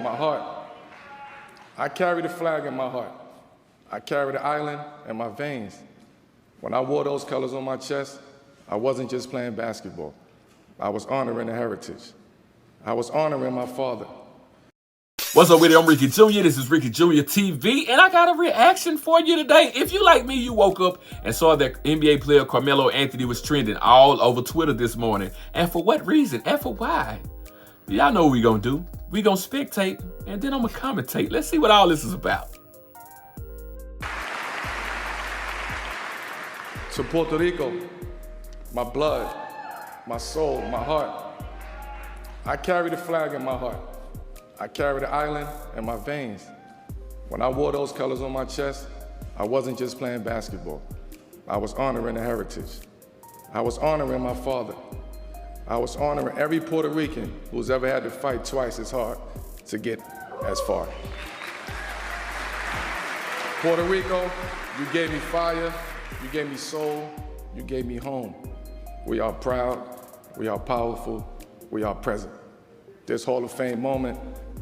my heart. I carry the flag in my heart. I carry the island in my veins. When I wore those colors on my chest, I wasn't just playing basketball. I was honoring the heritage. I was honoring my father. What's up with it? I'm Ricky Jr. This is Ricky Jr. TV, and I got a reaction for you today. If you like me, you woke up and saw that NBA player Carmelo Anthony was trending all over Twitter this morning. And for what reason? And for why? Y'all know what we gonna do. We gonna spectate, and then I'm gonna commentate. Let's see what all this is about. To Puerto Rico, my blood, my soul, my heart. I carry the flag in my heart. I carry the island in my veins. When I wore those colors on my chest, I wasn't just playing basketball. I was honoring the heritage. I was honoring my father. I was honoring every Puerto Rican who's ever had to fight twice as hard to get as far. Puerto Rico, you gave me fire, you gave me soul, you gave me home. We are proud, we are powerful, we are present. This Hall of Fame moment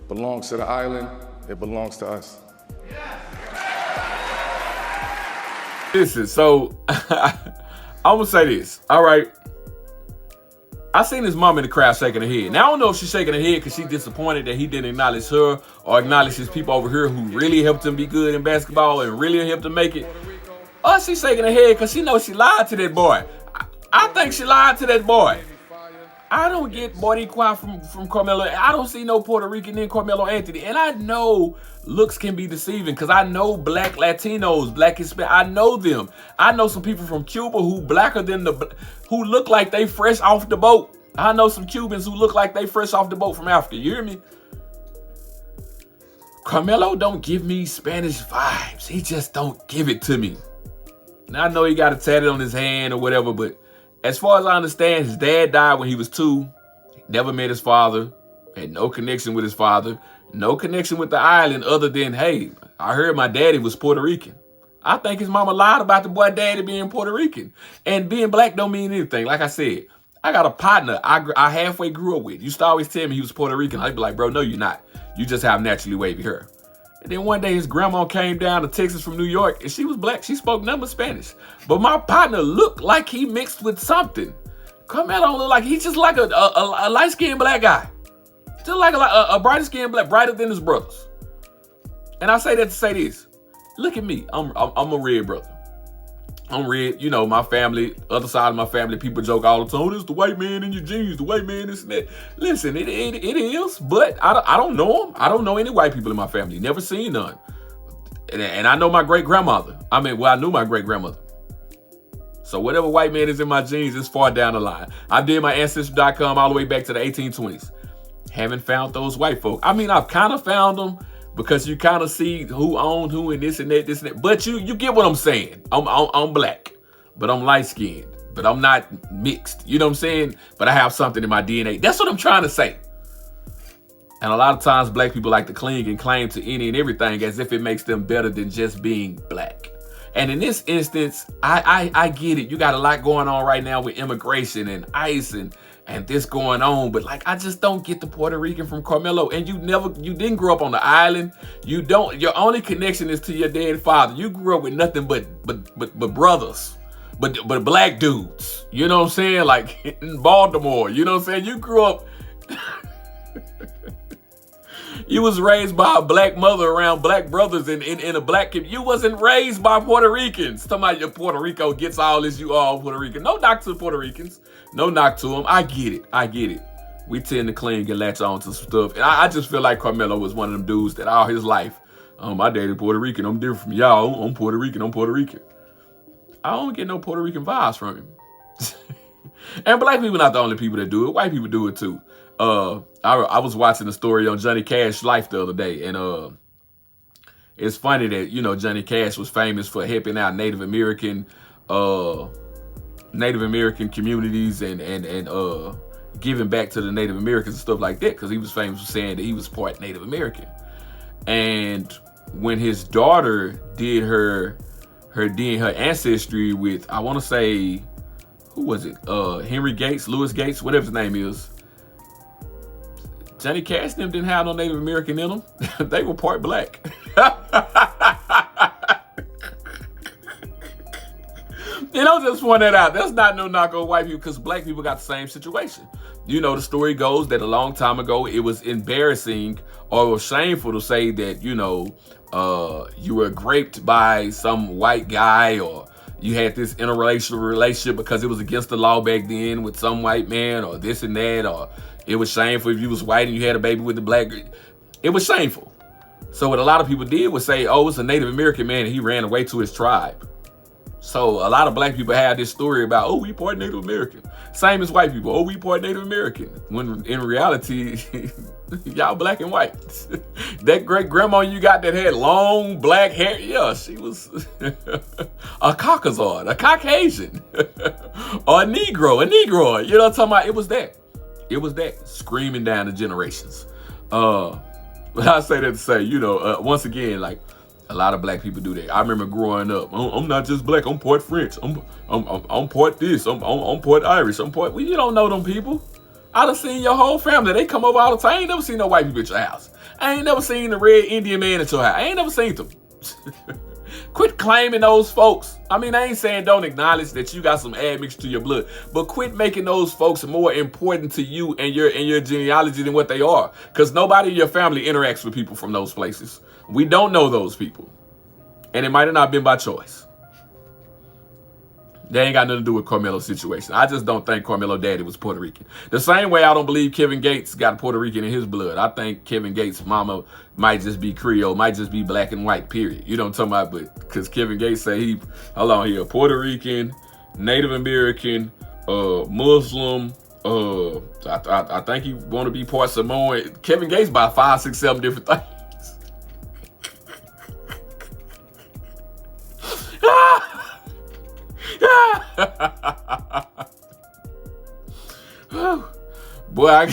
belongs to the island, it belongs to us. Listen, so I'm gonna say this, all right? I seen his mom in the crowd shaking her head. Now, I don't know if she's shaking her head because she's disappointed that he didn't acknowledge her or acknowledge his people over here who really helped him be good in basketball and really helped him make it. Or she's shaking her head because she knows she lied to that boy. I think she lied to that boy. I don't get body quiet from Carmelo. I don't see no Puerto Rican in Carmelo Anthony. And I know looks can be deceiving because I know black Latinos, black Hispanic. I know them. I know some people from Cuba who blacker than who look like they fresh off the boat. I know some Cubans who look like they fresh off the boat from Africa. You hear me? Carmelo don't give me Spanish vibes. He just don't give it to me. Now, I know he got a tattoo on his hand or whatever, but as far as I understand, his dad died when he was 2. He never met his father. Had no connection with his father. No connection with the island other than, hey, I heard my daddy was Puerto Rican. I think his mama lied about the boy daddy being Puerto Rican. And being black don't mean anything. Like I said, I got a partner I halfway grew up with. Used to always tell me he was Puerto Rican. I'd be like, bro, no, you're not. You just have naturally wavy hair. And then one day his grandma came down to Texas from New York and she was black. She spoke nothing but Spanish. But my partner looked like he mixed with something. Carmelo don't look like, he's just like a light-skinned black guy. Just like a brighter-skinned black, brighter than his brothers. And I say that to say this. Look at me. I'm a red brother. I'm red. You know, my family, other side of my family, people joke all the time, oh, this is the white man in your jeans, the white man, this and that. Listen, it is, but I don't know them. I don't know any white people in my family. Never seen none. And I know my great-grandmother. I knew my great-grandmother. So whatever white man is in my genes is far down the line. I did my Ancestry.com all the way back to the 1820s. Haven't found those white folk. I've kind of found them, because you kind of see who owned who and this and that. But you get what I'm saying. I'm black, but I'm light-skinned, but I'm not mixed. You know what I'm saying? But I have something in my DNA. That's what I'm trying to say. And a lot of times black people like to cling and claim to any and everything as if it makes them better than just being black. And in this instance, I get it. You got a lot going on right now with immigration and ICE and this going on, but like, I just don't get the Puerto Rican from Carmelo. And you didn't grow up on the island. Your only connection is to your dead father. You grew up with nothing but brothers, but black dudes. You know what I'm saying? Like in Baltimore, you know what I'm saying? You grew up, you was raised by a black mother around black brothers in a black community. You wasn't raised by Puerto Ricans. Somebody in Puerto Rico gets all this, you all Puerto Rican. No knock to the Puerto Ricans. No knock to them. I get it. We tend to cling and latch on to some stuff. And I just feel like Carmelo was one of them dudes that all his life, my daddy Puerto Rican, I'm different from y'all. I'm Puerto Rican. I don't get no Puerto Rican vibes from him. And black people not the only people that do it. White people do it too. I was watching a story on Johnny Cash's life the other day, and it's funny that, you know, Johnny Cash was famous for helping out Native American communities and giving back to the Native Americans and stuff like that, because he was famous for saying that he was part Native American. And when his daughter did her ancestry with, I want to say, who was it? Henry Gates, Louis Gates, whatever his name is. Johnny Cash and them didn't have no Native American in them. They were part black. You know, just point that out. That's not no knock on white people, because black people got the same situation. You know, the story goes that a long time ago, it was embarrassing or shameful to say that, you know, you were raped by some white guy, or you had this interracial relationship because it was against the law back then with some white man, or this and that, or it was shameful if you was white and you had a baby with the black. It was shameful. So what a lot of people did was say, oh, it's a Native American man and he ran away to his tribe. So a lot of black people have this story about, oh, we part Native American. Same as white people, oh, we part Native American. When in reality, y'all black and white. That great grandma you got that had long black hair, yeah, she was a Caucasoid, a Caucasian, or a Negroid. You know what I'm talking about? It was that. It was that, screaming down the generations. But I say that to say, you know, once again, like, a lot of black people do that. I remember growing up, I'm not just black, I'm part French. I'm part this, I'm part Irish, I'm part, well, you don't know them people. I done seen your whole family. They come over all the time. I ain't never seen no white people at your house. I ain't never seen the red Indian man at your house. I ain't never seen them. Quit claiming those folks. I mean, I ain't saying don't acknowledge that you got some admixture to your blood, but quit making those folks more important to you and your genealogy than what they are. Because nobody in your family interacts with people from those places. We don't know those people. And it might have not been by choice. They ain't got nothing to do with Carmelo's situation. I just don't think Carmelo's daddy was Puerto Rican. The same way I don't believe Kevin Gates got Puerto Rican in his blood. I think Kevin Gates' mama might just be Creole, might just be black and white, period. You know what I'm talking about? But because Kevin Gates say he, hold on here, Puerto Rican, Native American, Muslim, I think he want to be part Samoan. Kevin Gates by 5, 6, 7 different things. Boy, I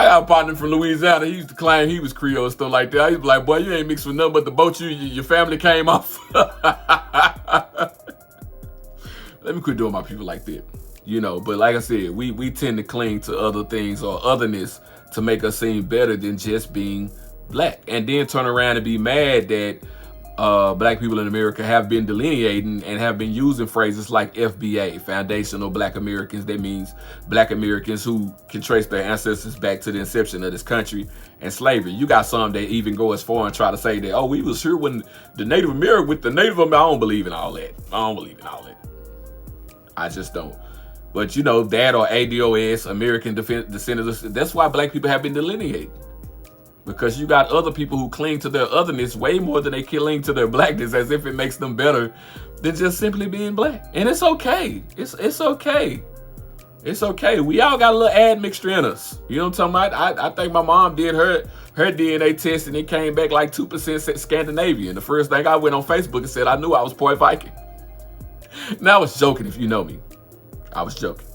got a partner from Louisiana. He used to claim he was Creole and stuff like that. I used to be like, boy, you ain't mixed with nothing but the boat your family came off. Let me quit doing my people like that. You know, but like I said, we tend to cling to other things or otherness to make us seem better than just being black. And then turn around and be mad that black people in America have been delineating and have been using phrases like FBA, Foundational Black Americans. That means black Americans who can trace their ancestors back to the inception of this country and slavery. You got some that even go as far and try to say that, oh, we was here when the Native American, with the Native American. I don't believe in all that. I don't believe in all that. I just don't. But you know, that or ADOS, American Descendants, that's why black people have been delineated. Because you got other people who cling to their otherness way more than they cling to their blackness, as if it makes them better than just simply being black. And it's okay. It's okay. It's okay. We all got a little admixture in us. You know what I'm talking about? I think my mom did her DNA test and it came back like 2% Scandinavian. The first thing I went on Facebook and said I knew I was part Viking. Now I was joking, if you know me. I was joking.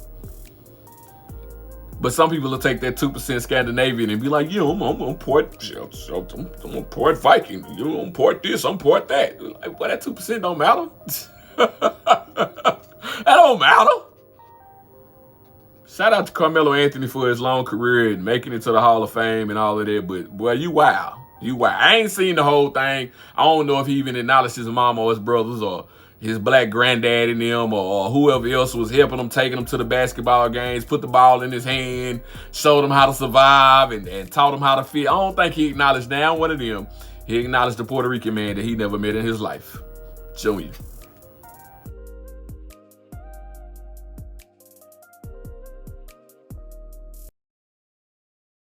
But some people will take that 2% Scandinavian and be like, yeah, I'm part Viking. You know, I'm part this, I'm part that. Like, well, that 2% don't matter. That don't matter. Shout out to Carmelo Anthony for his long career and making it to the Hall of Fame and all of that. But boy, you wow. You wow. I ain't seen the whole thing. I don't know if he even acknowledged his mom or his brothers or his black granddad in them or whoever else was helping him, taking him to the basketball games, put the ball in his hand, showed him how to survive and taught him how to fit. I don't think he acknowledged now one of them. He acknowledged the Puerto Rican man that he never met in his life. Junior.